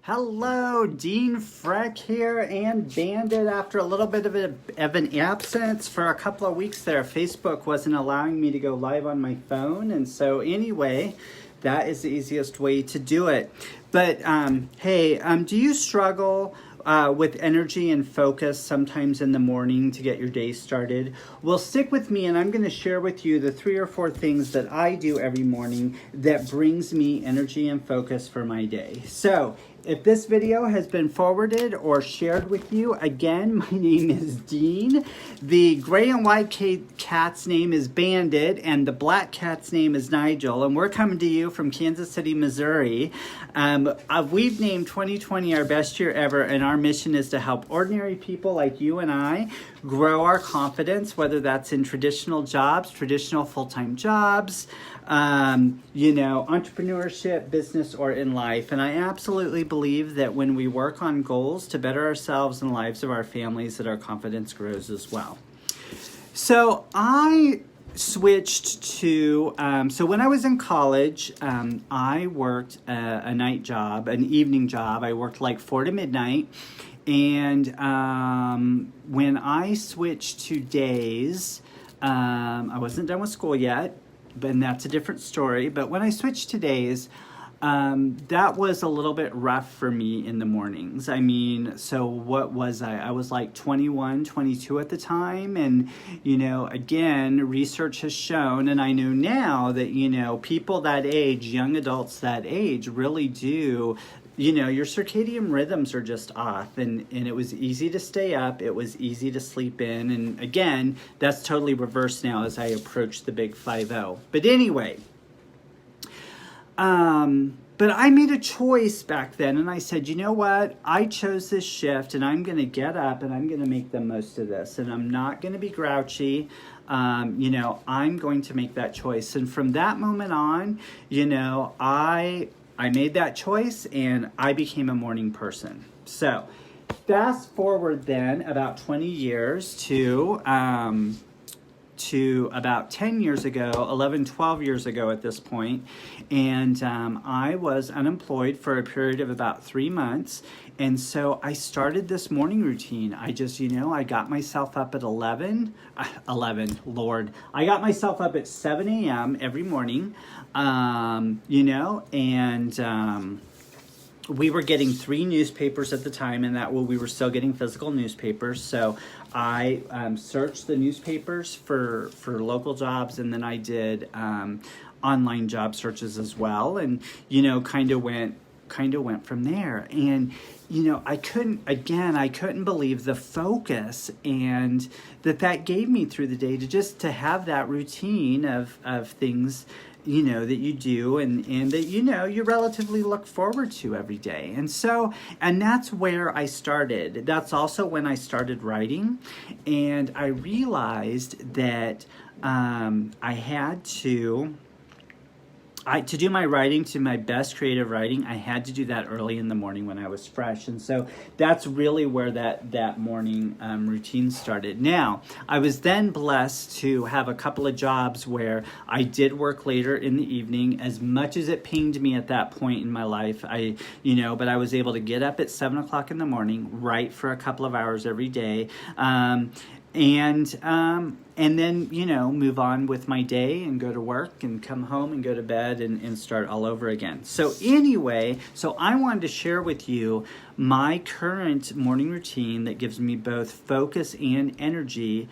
Hello, Dean Freck here and Bandit. After a little bit of an absence for a couple of weeks there, Facebook wasn't allowing me to go live on my phone. And so anyway, that is the easiest way to do it. But hey, do you struggle with energy and focus sometimes in the morning to get your day started? Well, stick with me and I'm going to share with you the 3 or 4 things that I do every morning that brings me energy and focus for my day. So if this video has been forwarded or shared with you, again, my name is Dean. The gray and white cat's name is Bandit, and the black cat's name is Nigel, and we're coming to you from Kansas City, Missouri. We've named 2020 our best year ever, and our mission is to help ordinary people like you and I grow our confidence, whether that's in traditional jobs, traditional full-time jobs, entrepreneurship, business, or in life. And I absolutely believe that when we work on goals to better ourselves and the lives of our families, that our confidence grows as well. So I switched to, so when I was in college, I worked a night job, an evening job. I worked like 4 to midnight. And when I switched to days, I wasn't done with school yet, and that's a different story. But when I switched to days, that was a little bit rough for me in the mornings. I mean, so what was I? I was like 21, 22 at the time. And, again, research has shown, and I know now that, people that age, young adults that age really do, your circadian rhythms are just off, and it was easy to stay up. It was easy to sleep in. And again, that's totally reversed now as I approach the big 5-0. But anyway, but I made a choice back then, and I said, you know what? I chose this shift, and I'm going to get up, and I'm going to make the most of this, and I'm not going to be grouchy. I'm going to make that choice. And from that moment on, I made that choice, and I became a morning person. So fast forward then about 20 years to about 10 years ago, 11, 12 years ago at this point. And I was unemployed for a period of about 3 months. And so I started this morning routine. I just, I got myself up at 11, Lord. I got myself up at 7 a.m. every morning, we were getting 3 newspapers at the time, and we were still getting physical newspapers. So I searched the newspapers for local jobs, and then I did online job searches as well, and kind of went from there. And I couldn't believe the focus and that gave me through the day to have that routine of things that you do and that you relatively look forward to every day. And that's where I started. That's also when I started writing, and I realized that I had to do my writing to my best creative writing. I had to do that early in the morning when I was fresh. And so that's really where that morning routine started. Now, I was then blessed to have a couple of jobs where I did work later in the evening, as much as it pinged me at that point in my life. But I was able to get up at 7 o'clock in the morning, write for a couple of hours every day. And then, move on with my day and go to work and come home and go to bed and start all over again. So anyway, I wanted to share with you my current morning routine that gives me both focus and energy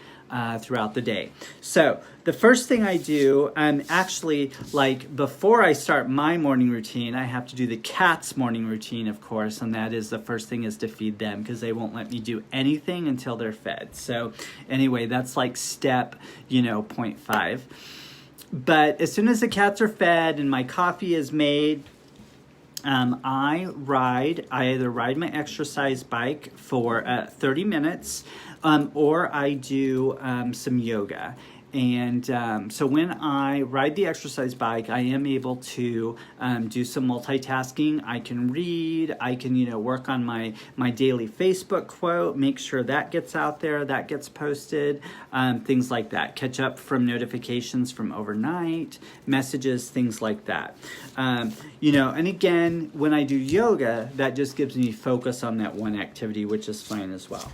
throughout the day. So the first thing I do, actually, like before I start my morning routine, I have to do the cat's morning routine, of course, and that is the first thing is to feed them, because they won't let me do anything until they're fed. So anyway, that's like step, 0.5. But as soon as the cats are fed and my coffee is made, I either ride my exercise bike for 30 minutes, or I do some yoga. So when I ride the exercise bike, I am able to do some multitasking. I can read, I can, work on my daily Facebook quote, make sure that gets out there, that gets posted, things like that. Catch up from notifications from overnight, messages, things like that. And again, when I do yoga, that just gives me focus on that one activity, which is fine as well.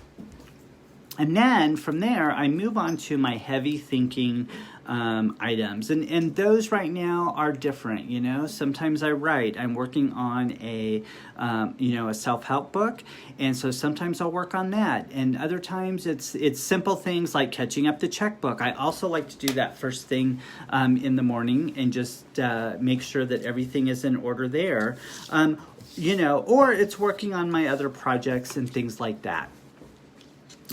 And then from there, I move on to my heavy thinking items. And those right now are different, Sometimes I write. I'm working on a self-help book. And so sometimes I'll work on that. And other times it's simple things like catching up the checkbook. I also like to do that first thing in the morning and just make sure that everything is in order there. Or it's working on my other projects and things like that.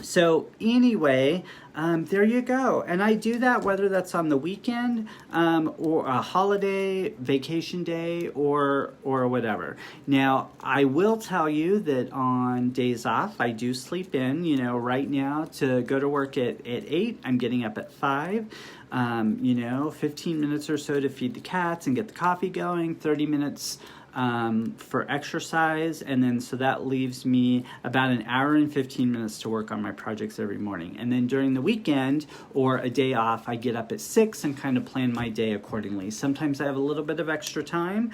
So anyway, there you go. And I do that whether that's on the weekend or a holiday, vacation day, or whatever. Now, I will tell you that on days off, I do sleep in. Right now to go to work at 8, I'm getting up at 5. 15 minutes or so to feed the cats and get the coffee going, 30 minutes for exercise, and then so that leaves me about an hour and 15 minutes to work on my projects every morning. And then during the weekend or a day off, I get up at 6 and kind of plan my day accordingly. Sometimes I have a little bit of extra time,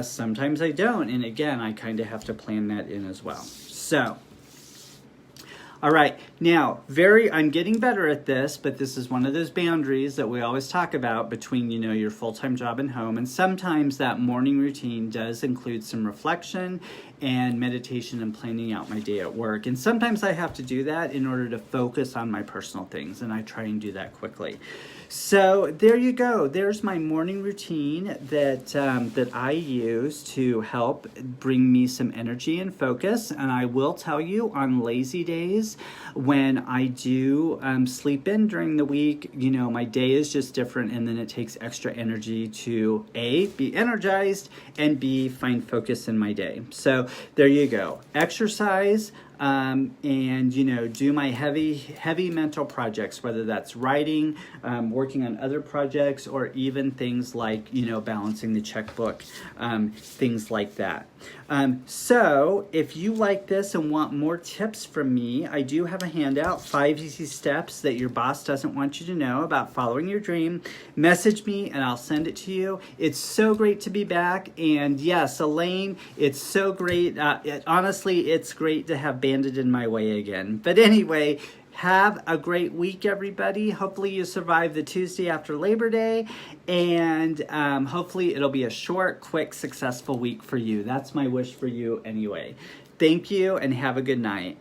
sometimes I don't, and again, I kind of have to plan that in as well. So all right, now, I'm getting better at this, but this is one of those boundaries that we always talk about between, your full-time job and home. And sometimes that morning routine does include some reflection and meditation and planning out my day at work. And sometimes I have to do that in order to focus on my personal things, and I try and do that quickly. So there you go. There's my morning routine that I use to help bring me some energy and focus. And I will tell you, on lazy days, when I do sleep in during the week, my day is just different, and then it takes extra energy to A, be energized, and B, find focus in my day. So there you go. Exercise, and do my heavy mental projects, whether that's writing, working on other projects, or even things like balancing the checkbook, things like that. So if you like this and want more tips from me, I do have a handout, 5 easy steps that your boss doesn't want you to know about following your dream. Message me and I'll send it to you. It's so great to be back. And yes, Elaine, it's so great. Honestly, it's great to have Bandit in my way again. But anyway, have a great week, everybody. Hopefully you survive the Tuesday after Labor Day, and hopefully it'll be a short, quick, successful week for you. That's my wish for you anyway. Thank you, and have a good night.